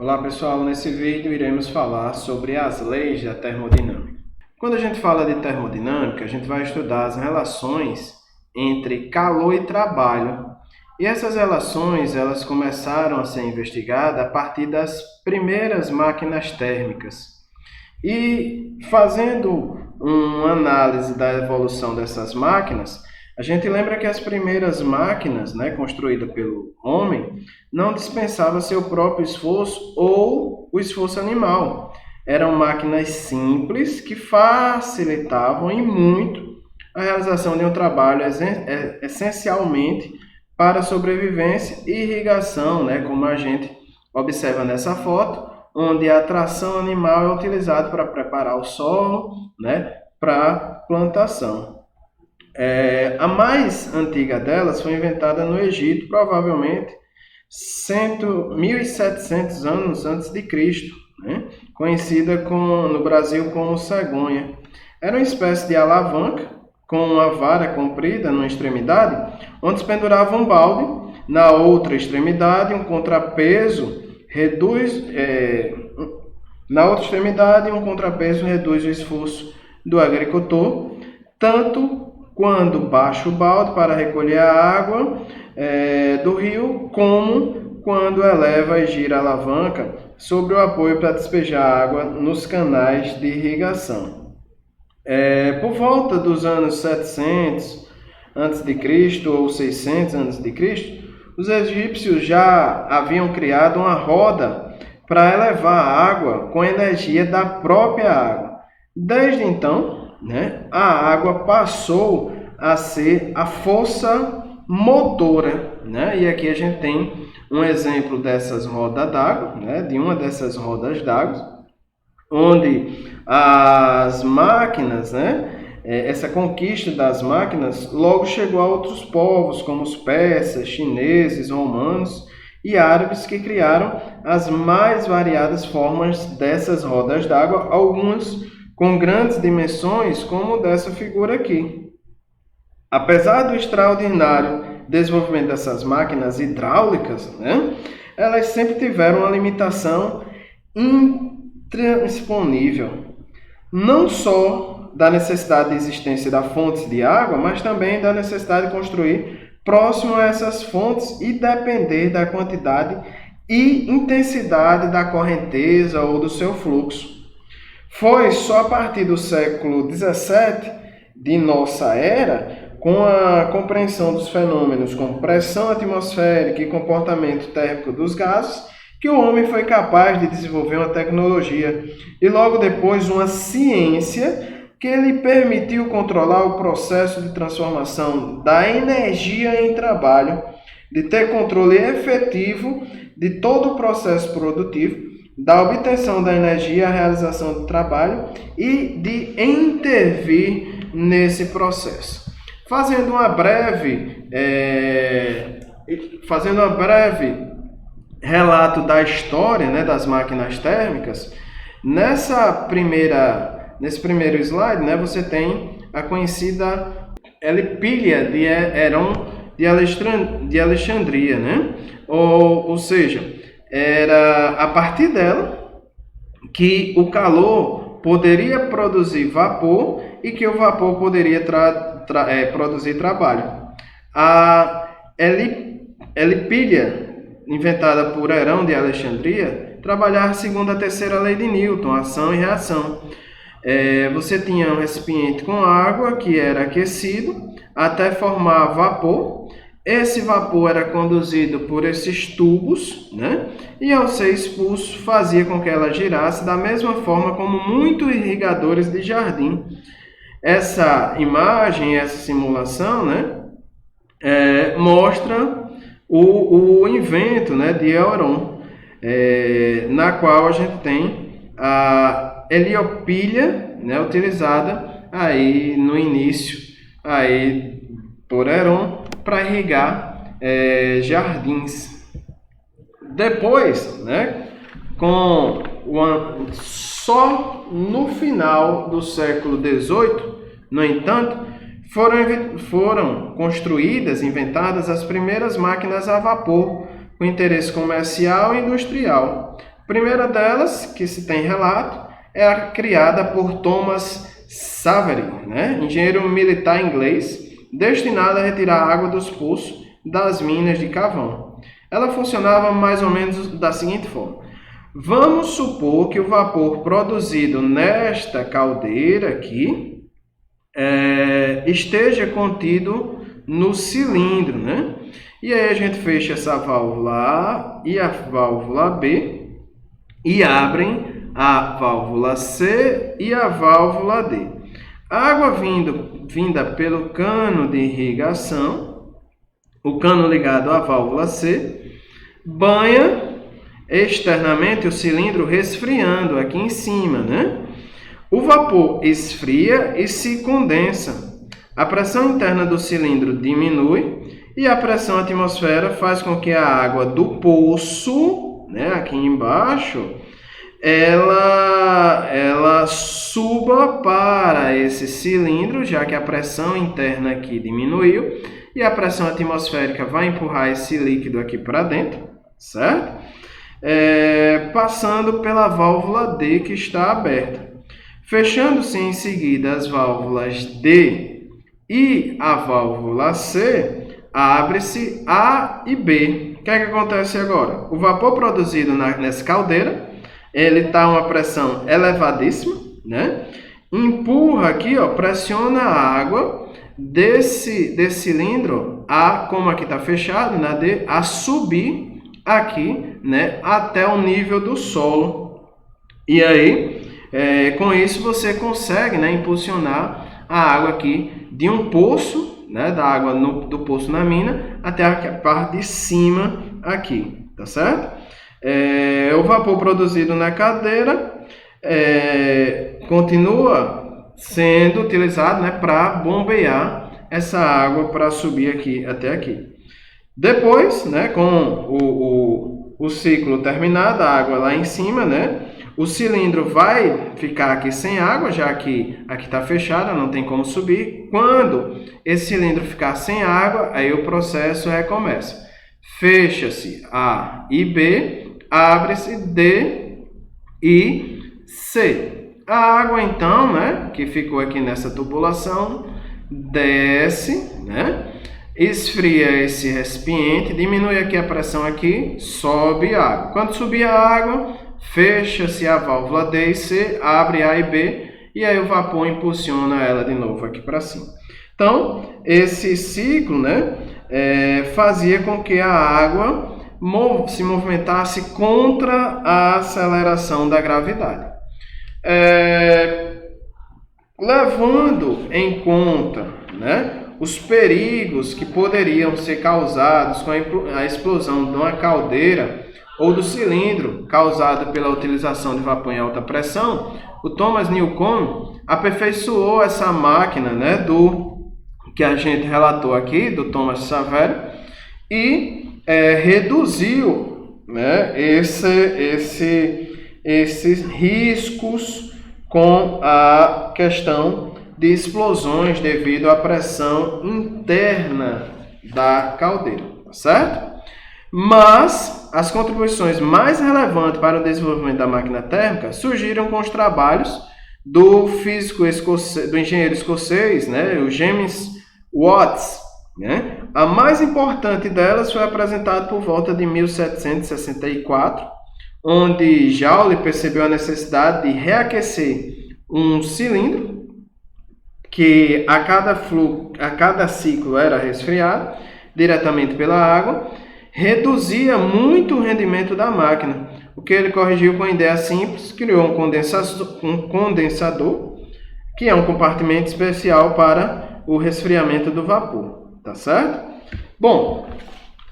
Olá pessoal, nesse vídeo iremos falar sobre as leis da termodinâmica. Quando a gente fala de termodinâmica, a gente vai estudar as relações entre calor e trabalho. E essas relações elas começaram a ser investigadas a partir das primeiras máquinas térmicas. E fazendo uma análise da evolução dessas máquinas, a gente lembra que as primeiras máquinas, construídas pelo homem, não dispensavam seu próprio esforço ou o esforço animal. Eram máquinas simples que facilitavam e muito a realização de um trabalho essencialmente para sobrevivência e irrigação, como a gente observa nessa foto, onde a tração animal é utilizada para preparar o solo, para plantação. A mais antiga delas foi inventada no Egito, provavelmente 1.700 anos antes de Cristo, conhecida no Brasil como cegonha. Era uma espécie de alavanca com uma vara comprida numa extremidade, onde se pendurava um balde, na outra extremidade um contrapeso reduz o esforço do agricultor, tanto quando baixa o balde para recolher a água do rio, como quando eleva e gira a alavanca sobre o apoio para despejar água nos canais de irrigação. Por volta dos anos 700 a.C. ou 600 a.C., os egípcios já haviam criado uma roda para elevar a água com energia da própria água. Desde então, a água passou a ser a força motora, E aqui a gente tem um exemplo dessas rodas d'água, de uma dessas rodas d'água, onde as máquinas, essa conquista das máquinas logo chegou a outros povos, como os persas, chineses, romanos e árabes, que criaram as mais variadas formas dessas rodas d'água, algumas com grandes dimensões, como dessa figura aqui. Apesar do extraordinário desenvolvimento dessas máquinas hidráulicas, elas sempre tiveram uma limitação intransponível, não só da necessidade de existência da fonte de água, mas também da necessidade de construir próximo a essas fontes e depender da quantidade e intensidade da correnteza ou do seu fluxo. Foi só a partir do século XVII de nossa era, com a compreensão dos fenômenos como pressão atmosférica e comportamento térmico dos gases, que o homem foi capaz de desenvolver uma tecnologia e logo depois uma ciência que lhe permitiu controlar o processo de transformação da energia em trabalho, de ter controle efetivo de todo o processo produtivo, da obtenção da energia à realização do trabalho e de intervir nesse processo. Fazendo uma breve relato da história, das máquinas térmicas, nesse primeiro slide, você tem a conhecida Elipília de Herón de Alexandria, ou seja, era a partir dela que o calor poderia produzir vapor e que o vapor poderia produzir trabalho. A Elipília, inventada por Herón de Alexandria, trabalhava segundo a terceira lei de Newton, ação e reação. Você tinha um recipiente com água que era aquecido até formar vapor. Esse vapor era conduzido por esses tubos, e ao ser expulso fazia com que ela girasse da mesma forma como muitos irrigadores de jardim. Essa imagem, essa simulação, mostra o invento, de Herón, na qual a gente tem a heliopília, utilizada aí no início aí por Herón para irrigar jardins. Depois, só no final do século XVIII, no entanto, foram construídas, inventadas as primeiras máquinas a vapor, com interesse comercial e industrial. primeira delas, que se tem relato, é a criada por Thomas Savery, né? Engenheiro militar inglês, destinado a retirar água dos poços das minas de carvão. Ela funcionava mais ou menos da seguinte forma. Vamos supor que o vapor produzido nesta caldeira aqui esteja contido no cilindro, né? E aí a gente fecha essa válvula A e a válvula B e abrem a válvula C e a válvula D. A água vinda pelo cano de irrigação, o cano ligado à válvula C, banha externamente o cilindro resfriando aqui em cima, né? O vapor esfria e se condensa. A pressão interna do cilindro diminui e a pressão atmosfera faz com que a água do poço, né, aqui embaixo, ela suba para esse cilindro, já que a pressão interna aqui diminuiu e a pressão atmosférica vai empurrar esse líquido aqui para dentro, certo? Passando pela válvula D que está aberta. Fechando-se em seguida as válvulas D e a válvula C, abre-se A e B. O que é que acontece agora? O vapor produzido nessa caldeira, ele está a uma pressão elevadíssima, né? Empurra aqui, ó, pressiona a água desse cilindro A, como aqui está fechado, na D, a subir aqui, né, até o nível do solo. E aí, com isso você consegue, né, impulsionar a água aqui de um poço, né, da água do poço na mina até a parte de cima aqui, tá certo? O vapor produzido na caldeira continua sendo utilizado, né, para bombear essa água para subir aqui até aqui. Depois, né, com o ciclo terminado, a água lá em cima, né, o cilindro vai ficar aqui sem água, já que aqui está fechado, não tem como subir. Quando esse cilindro ficar sem água, aí o processo recomeça. Fecha-se A e B, abre-se D e C. A água, então, né, que ficou aqui nessa tubulação, desce, né, esfria esse recipiente, diminui aqui a pressão aqui, sobe a água. Quando subir a água, fecha-se a válvula D e C, abre A e B, e aí o vapor impulsiona ela de novo aqui para cima. Então, esse ciclo, né, fazia com que a água se movimentasse contra a aceleração da gravidade. Levando em conta, né, os perigos que poderiam ser causados com a explosão de uma caldeira ou do cilindro causado pela utilização de vapor em alta pressão, o Thomas Newcomen aperfeiçoou essa máquina, né, que a gente relatou aqui, do Thomas Savery, e reduziu, né, esses riscos com a questão de explosões devido à pressão interna da caldeira, certo? Mas as contribuições mais relevantes para o desenvolvimento da máquina térmica surgiram com os trabalhos do físico escocês, do engenheiro escocês, né, o James Watt, né? A mais importante delas foi apresentada por volta de 1764, onde Joule percebeu a necessidade de reaquecer um cilindro que a cada ciclo era resfriado diretamente pela água, reduzia muito o rendimento da máquina, o que ele corrigiu com uma ideia simples, criou um condensador, que é um compartimento especial para o resfriamento do vapor, tá certo? Bom,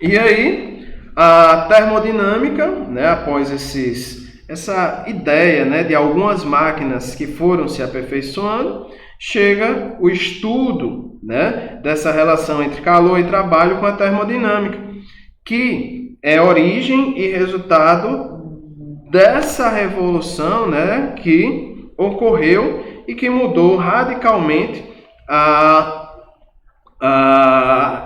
e aí a termodinâmica, né, após essa ideia, né, de algumas máquinas que foram se aperfeiçoando, chega o estudo, né, dessa relação entre calor e trabalho com a termodinâmica, que é origem e resultado dessa revolução, né, que ocorreu e que mudou radicalmente a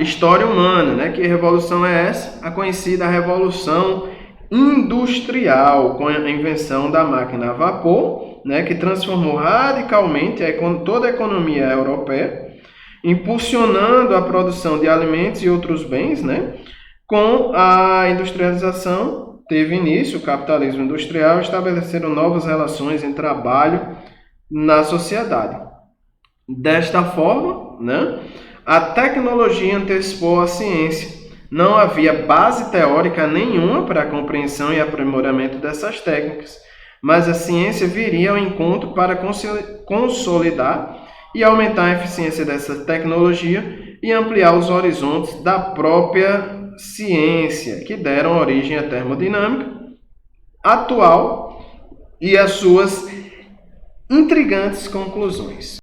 história humana, né? Que revolução é essa? A conhecida Revolução industrial, com a invenção da máquina a vapor, né, que transformou radicalmente toda a economia europeia, impulsionando a produção de alimentos e outros bens, né? Com a industrialização, teve início o capitalismo industrial, estabeleceram novas relações em trabalho na sociedade. Desta forma, né, a tecnologia antecipou a ciência. Não havia base teórica nenhuma para a compreensão e aprimoramento dessas técnicas, mas a ciência viria ao encontro para consolidar e aumentar a eficiência dessa tecnologia e ampliar os horizontes da própria ciência, que deram origem à termodinâmica atual e às suas intrigantes conclusões.